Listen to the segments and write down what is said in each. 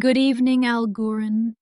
Good evening, Algurun.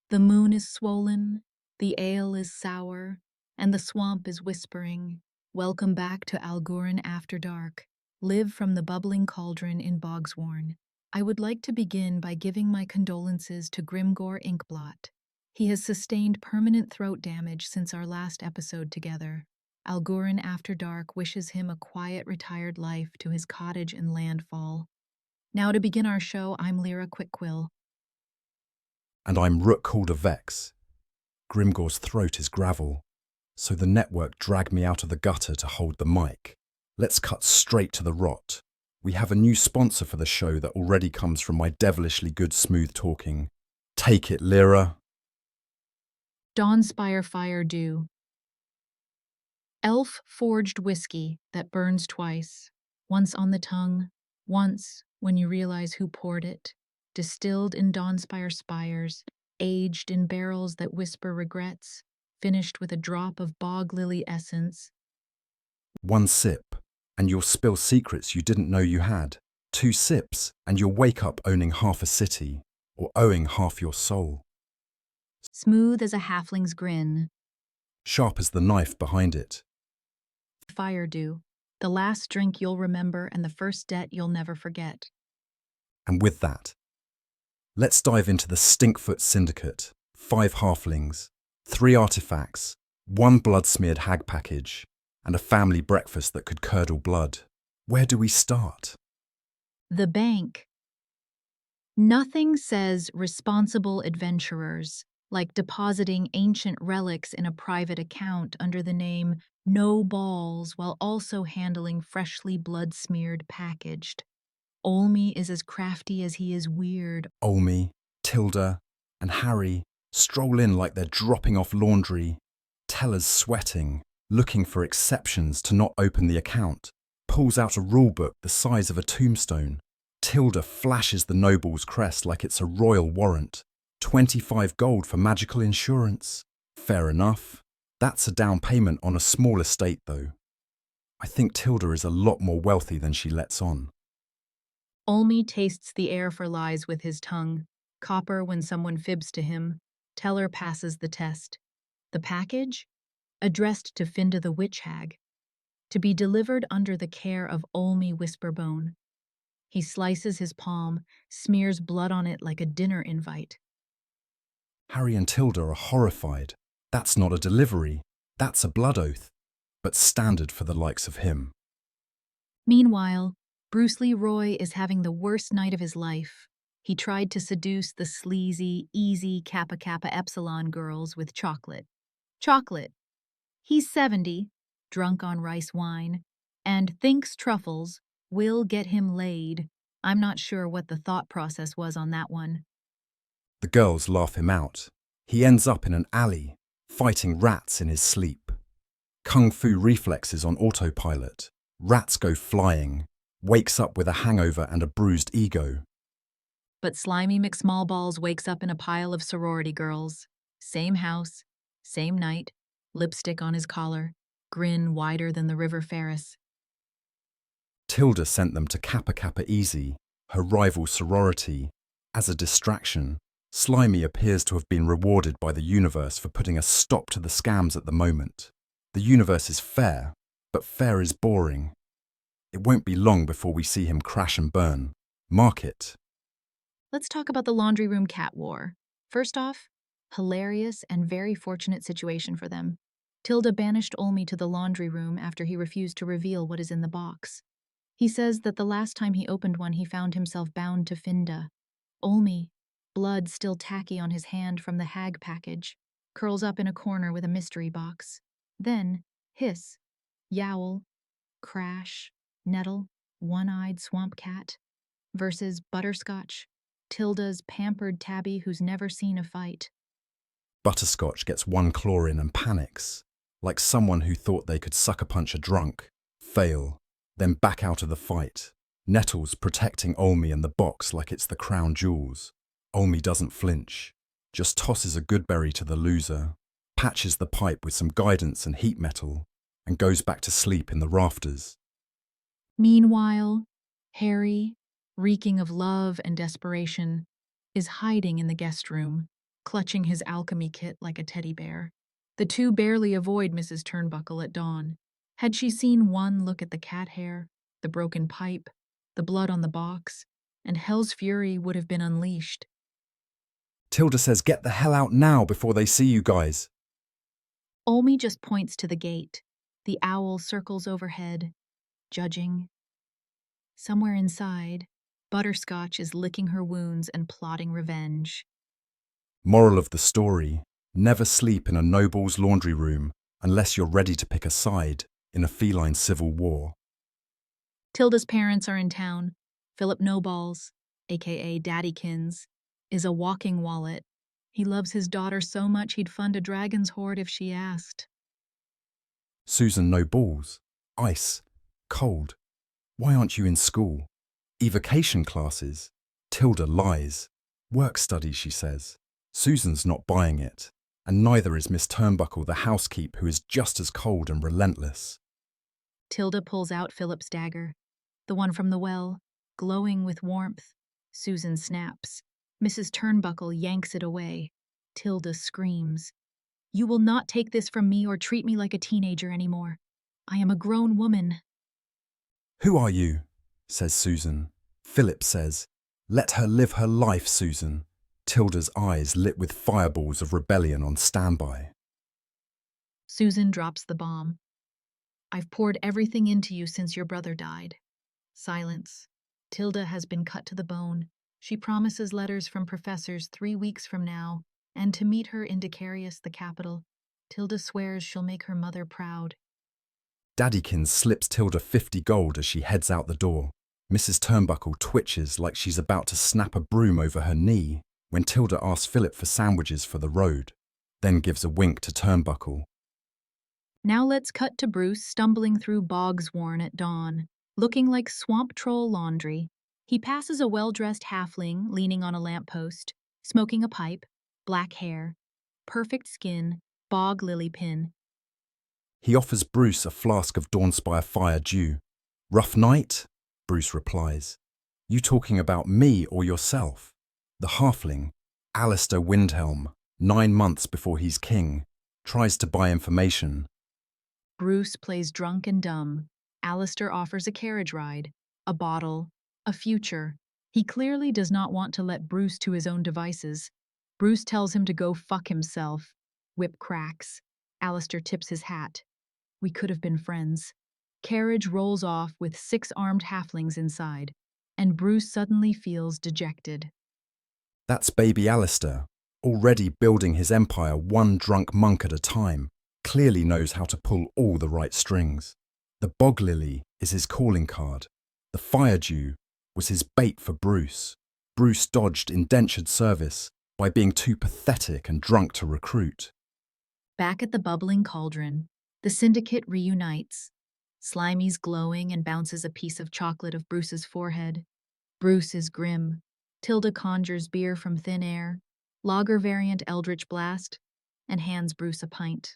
The moon is swollen, the ale is sour, and the swamp is whispering. Welcome back to Algurun After Dark. Live from the Bubbling Cauldron in Bogsworn. I would like to begin by giving my condolences to Grimgor Inkblot. He has sustained permanent throat damage since our last episode together. Algurun After Dark wishes him a quiet, retired life to his cottage and landfall. Now to begin our show, I'm Lira Quickquill. And I'm Rook called a Vex. Grimgor's throat is gravel, so the network dragged me out of the gutter to hold the mic. Let's cut straight to the rot. We have a new sponsor for the show that already comes from my devilishly good smooth talking. Take it, Lira. Dawnspire Fire Dew. Elf-forged whiskey that burns twice, once on the tongue, once when you realize who poured it, distilled in Dawnspire spires, aged in barrels that whisper regrets, finished with a drop of bog lily essence. One sip, and you'll spill secrets you didn't know you had. 2 sips, and you'll wake up owning half a city, or owing half your soul. Smooth as a halfling's grin. Sharp as the knife behind it. Fire Dew. The last drink you'll remember and the first debt you'll never forget. And with that, let's dive into the Stinkfoot Syndicate. 5 halflings, 3 artifacts, 1 blood-smeared hag package, and a family breakfast that could curdle blood. Where do we start? The bank. Nothing says responsible adventurers like depositing ancient relics in a private account under the name Noballs while also handling freshly blood-smeared packaged. Olmi is as crafty as he is weird. Olmi, Tilda, and Harry stroll in like they're dropping off laundry. Teller's sweating, looking for exceptions to not open the account, pulls out a rulebook the size of a tombstone. Tilda flashes the Noballs crest like it's a royal warrant. 25 gold for magical insurance. Fair enough. That's a down payment on a small estate, though. I think Tilda is a lot more wealthy than she lets on. Olmi tastes the air for lies with his tongue. Copper when someone fibs to him. Teller passes the test. The package? Addressed to Finda the Witch Hag. To be delivered under the care of Olmi Whisperbone. He slices his palm, smears blood on it like a dinner invite. Harry and Tilda are horrified. That's not a delivery. That's a blood oath. But standard for the likes of him. Meanwhile, Bruce Leroy is having the worst night of his life. He tried to seduce the sleazy, easy Kappa Kappa Epsilon girls with chocolate. Chocolate. He's 70, drunk on rice wine, and thinks truffles will get him laid. I'm not sure what the thought process was on that one. The girls laugh him out. He ends up in an alley, fighting rats in his sleep. Kung fu reflexes on autopilot. Rats go flying. Wakes up with a hangover and a bruised ego. But Slimey McSmallballs wakes up in a pile of sorority girls. Same house, same night, lipstick on his collar, grin wider than the River Ferris. Tilda sent them to Kappa Kappa Easy, her rival sorority. As a distraction, Slimey appears to have been rewarded by the universe for putting a stop to the scams at the moment. The universe is fair, but fair is boring. It won't be long before we see him crash and burn. Mark it. Let's talk about the laundry room cat war. First off, hilarious and very fortunate situation for them. Tilda banished Olmi to the laundry room after he refused to reveal what is in the box. He says that the last time he opened one he found himself bound to Finda. Olmi, blood still tacky on his hand from the hag package, curls up in a corner with a mystery box. Then, hiss, yowl, crash, nettle, one-eyed swamp cat, versus Butterscotch, Tilda's pampered tabby who's never seen a fight. Butterscotch gets 1 claw in and panics, like someone who thought they could sucker punch a drunk, fail, then back out of the fight. Nettles protecting Olmi and the box like it's the crown jewels. Olmi doesn't flinch, just tosses a good berry to the loser, patches the pipe with some guidance and heat metal, and goes back to sleep in the rafters. Meanwhile, Harry, reeking of love and desperation, is hiding in the guest room, clutching his alchemy kit like a teddy bear. The two barely avoid Mrs. Turnbuckle at dawn. Had she seen one look at the cat hair, the broken pipe, the blood on the box, and hell's fury would have been unleashed. Tilda says, "Get the hell out now before they see you guys." Olmi just points to the gate. The owl circles overhead, judging. Somewhere inside, Butterscotch is licking her wounds and plotting revenge. Moral of the story: never sleep in a Noballs laundry room unless you're ready to pick a side in a feline civil war. Tilda's parents are in town. Philip Noballs, aka Daddykins, is a walking wallet. He loves his daughter so much he'd fund a dragon's hoard if she asked. Susan, no balls. Ice. Cold. Why aren't you in school? Evocation classes. Tilda lies. Work study, she says. Susan's not buying it. And neither is Miss Turnbuckle, the housekeep, who is just as cold and relentless. Tilda pulls out Philip's dagger, the one from the well, glowing with warmth. Susan snaps. Mrs. Turnbuckle yanks it away. Tilda screams. "You will not take this from me or treat me like a teenager anymore. I am a grown woman." "Who are you?" says Susan. Philip says, "Let her live her life, Susan." Tilda's eyes lit with fireballs of rebellion on standby. Susan drops the bomb. "I've poured everything into you since your brother died." Silence. Tilda has been cut to the bone. She promises letters from professors 3 weeks from now, and to meet her in Dicarius, the capital. Tilda swears she'll make her mother proud. Daddykins slips Tilda 50 gold as she heads out the door. Mrs. Turnbuckle twitches like she's about to snap a broom over her knee when Tilda asks Philip for sandwiches for the road, then gives a wink to Turnbuckle. Now let's cut to Bruce stumbling through Bogsworn at dawn, looking like swamp troll laundry. He passes a well-dressed halfling leaning on a lamppost, smoking a pipe, black hair, perfect skin, bog lily pin. He offers Bruce a flask of Dawnspire Fire Dew. "Rough night?" Bruce replies. "You talking about me or yourself?" The halfling, Alistair Windhelm, 9 months before he's king, tries to buy information. Bruce plays drunk and dumb. Alistair offers a carriage ride, a bottle, a future. He clearly does not want to let Bruce to his own devices. Bruce tells him to go fuck himself. Whip cracks. Alistair tips his hat. We could have been friends. Carriage rolls off with 6 armed halflings inside, and Bruce suddenly feels dejected. That's baby Alistair, already building his empire one drunk monk at a time, clearly knows how to pull all the right strings. The bog lily is his calling card. The fire dew was his bait for Bruce. Bruce dodged indentured service by being too pathetic and drunk to recruit. Back at the Bubbling Cauldron, the syndicate reunites. Slimey's glowing and bounces a piece of chocolate of Bruce's forehead. Bruce is grim. Tilda conjures beer from thin air, lager variant Eldritch Blast, and hands Bruce a pint.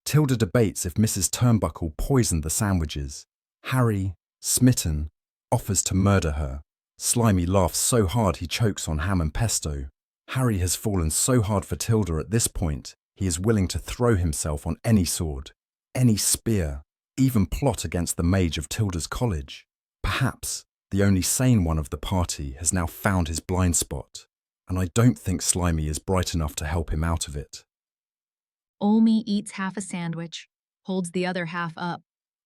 Tilda debates if Mrs. Turnbuckle poisoned the sandwiches. Harry, smitten, offers to murder her. Slimey laughs so hard he chokes on ham and pesto. Harry has fallen so hard for Tilda at this point, he is willing to throw himself on any sword, any spear, even plot against the mage of Tilda's college. Perhaps the only sane one of the party has now found his blind spot, and I don't think Slimey is bright enough to help him out of it. Olmi eats half a sandwich, holds the other half up.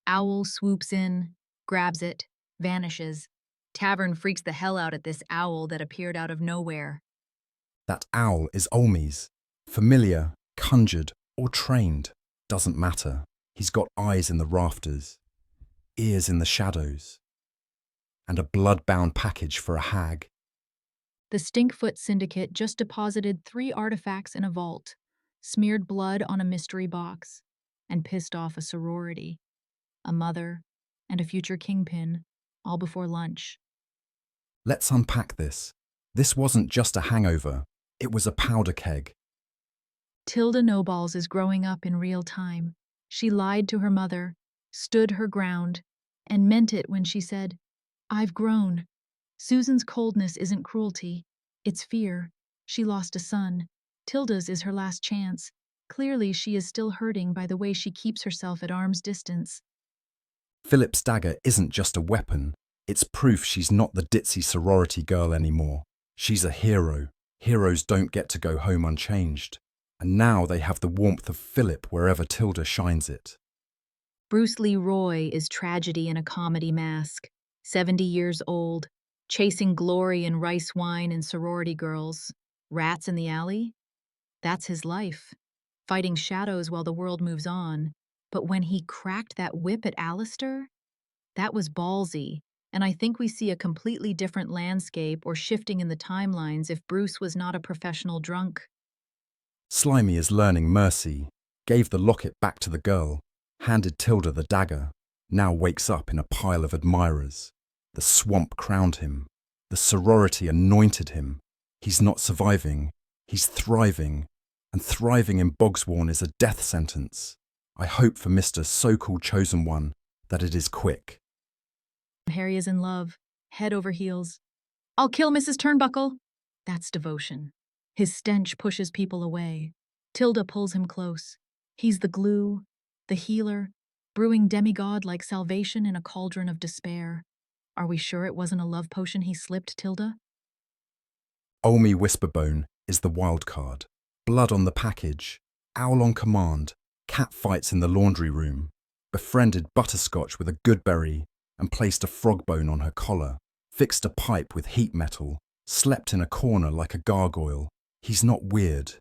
Owl swoops in, grabs it, vanishes. Tavern freaks the hell out at this owl that appeared out of nowhere. That owl is Olmi's. Familiar, conjured, or trained, doesn't matter. He's got eyes in the rafters, ears in the shadows, and a blood-bound package for a hag. The Stinkfoot Syndicate just deposited 3 artifacts in a vault, smeared blood on a mystery box, and pissed off a sorority, a mother, and a future kingpin, all before lunch. Let's unpack this. This wasn't just a hangover, it was a powder keg. Tilda Noballs is growing up in real time. She lied to her mother, stood her ground, and meant it when she said, "I've grown." Susan's coldness isn't cruelty, It's fear. She lost a son. Tilda's is her last chance. Clearly, she is still hurting by the way she keeps herself at arm's distance. Philip's dagger isn't just a weapon. It's proof she's not the ditzy sorority girl anymore. She's a hero. Heroes don't get to go home unchanged. And now they have the warmth of Philip wherever Tilda shines it. Bruce Leroy is tragedy in a comedy mask. 70 years old, chasing glory in rice wine and sorority girls. Rats in the alley? That's his life. Fighting shadows while the world moves on. But when he cracked that whip at Alistair, that was ballsy. And I think we see a completely different landscape or shifting in the timelines if Bruce was not a professional drunk. Slimey is learning mercy, gave the locket back to the girl, handed Tilda the dagger, now wakes up in a pile of admirers. The swamp crowned him. The sorority anointed him. He's not surviving. He's thriving. And thriving in Bogsworn is a death sentence. I hope for Mr. so-called chosen one that it is quick. Harry is in love, head over heels. I'll kill Mrs. Turnbuckle. That's devotion. His stench pushes people away. Tilda pulls him close. He's the glue, the healer, brewing demigod like salvation in a cauldron of despair. Are we sure it wasn't a love potion he slipped, Tilda? Olmi Whisperbone is the wild card. Blood on the package, owl on command, cat fights in the laundry room, befriended butterscotch with a goodberry and placed a frog bone on her collar, fixed a pipe with heat metal, slept in a corner like a gargoyle. He's not weird.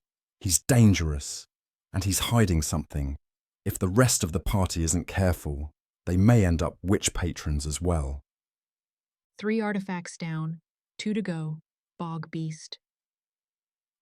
He's dangerous. And he's hiding something. If the rest of the party isn't careful, they may end up witch patrons as well. 3 artifacts down, 2 to go. Bog Beast.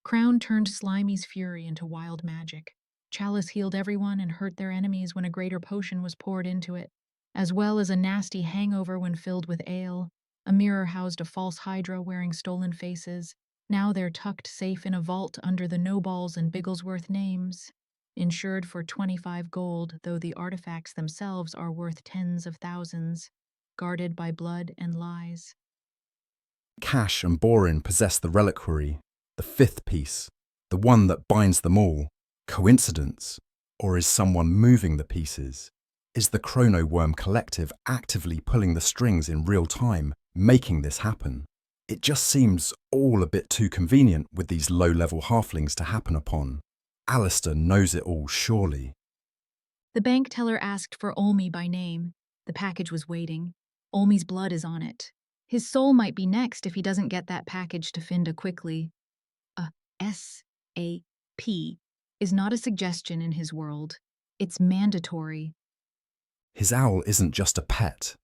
Crown turned Slimey's fury into wild magic. Chalice healed everyone and hurt their enemies when a greater potion was poured into it, as well as a nasty hangover when filled with ale. A mirror housed a false hydra wearing stolen faces. Now they're tucked safe in a vault under the Noballs and Bigglesworth names. Insured for 25 gold, though the artifacts themselves are worth tens of thousands. Guarded by blood and lies. Caysh and Borin possess the reliquary, the 5th piece, the one that binds them all. Coincidence? Or is someone moving the pieces? Is the Chrono Worm Collective actively pulling the strings in real time, making this happen? It just seems all a bit too convenient with these low-level halflings to happen upon. Alistair knows it all, surely. The bank teller asked for Olmi by name. The package was waiting. Olmi's blood is on it. His soul might be next if he doesn't get that package to Finda quickly. A S.A.P. is not a suggestion in his world. It's mandatory. His owl isn't just a pet.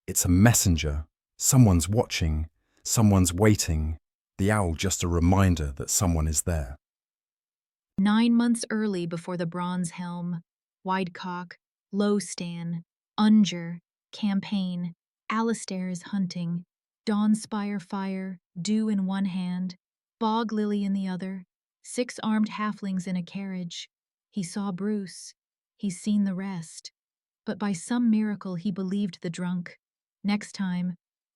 It's a messenger. Someone's watching. Someone's waiting. The owl just a reminder that someone is there. 9 months early before the Bronze Helm, Widecock, Lowstan, Unger, Campaign, Alistair is hunting, Dawnspire Fire Dew in one hand, Bog Lily in the other, 6 armed halflings in a carriage. He saw Bruce. He's seen the rest. But by some miracle he believed the drunk. Next time,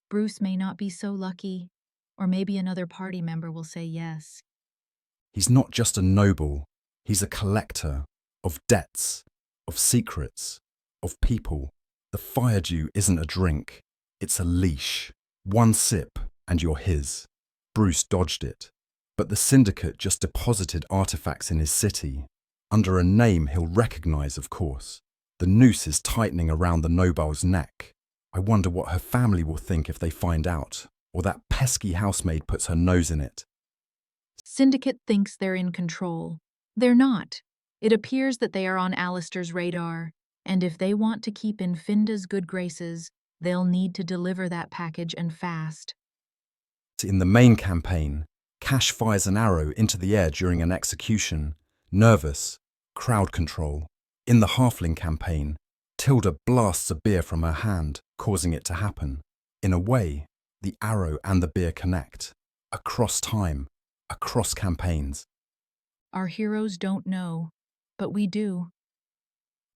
Bruce may not be so lucky, or maybe another party member will say yes. He's not just a noble. He's a collector of debts, of secrets, of people. The Fire Dew isn't a drink. It's a leash. 1 sip and you're his. Bruce dodged it. But the Syndicate just deposited artifacts in his city. Under a name he'll recognize, of course. The noose is tightening around the Nobal's neck. I wonder what her family will think if they find out, or that pesky housemaid puts her nose in it. Syndicate thinks they're in control. They're not. It appears that they are on Alistair's radar, and if they want to keep in Finda's good graces, they'll need to deliver that package and fast. In the main campaign, Caysh fires an arrow into the air during an execution. Nervous. Crowd control. In the Halfling campaign, Tilda blasts a beer from her hand, causing it to happen. In a way, the arrow and the beer connect. Across time, across campaigns. Our heroes don't know, but we do.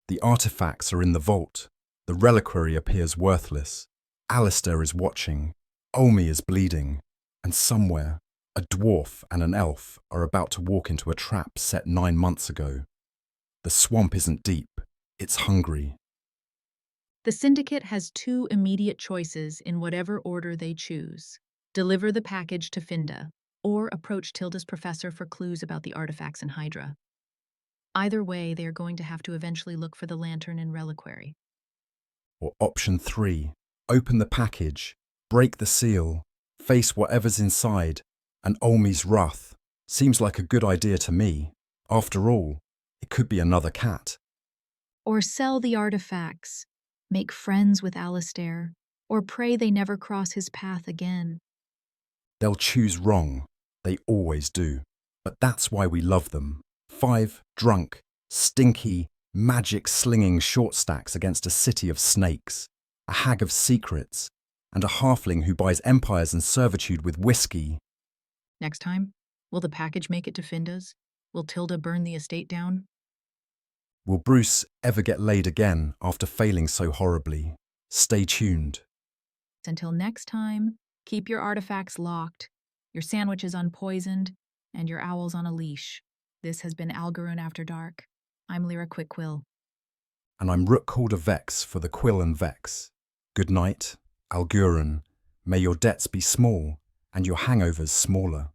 The artifacts are in the vault. The reliquary appears worthless. Alistair is watching. Olmi is bleeding. And somewhere, A dwarf and an elf are about to walk into a trap set 9 months ago. The swamp isn't deep, it's hungry. The syndicate has two immediate choices in whatever order they choose. Deliver the package to Finda, or approach Tilda's professor for clues about the artifacts in Hydra. Either way, they are going to have to eventually look for the lantern and reliquary. Or option 3, open the package, break the seal, face whatever's inside, and Olmi's wrath. Seems like a good idea to me. After all, it could be another cat. Or sell the artifacts, make friends with Alistair, or pray they never cross his path again. They'll choose wrong. They always do. But that's why we love them. 5 drunk, stinky, magic-slinging short stacks against a city of snakes, a hag of secrets, and a halfling who buys empires and servitude with whiskey. Next time, will the package make it to Finda's? Will Tilda burn the estate down? Will Bruce ever get laid again after failing so horribly? Stay tuned. Until next time, keep your artifacts locked, your sandwiches unpoisoned, and your owls on a leash. This has been Algurun After Dark. I'm Lira Quickquill. And I'm Rook Calder Vex for the Quill and Vex. Good night, Algurun. May your debts be small and your hangovers smaller.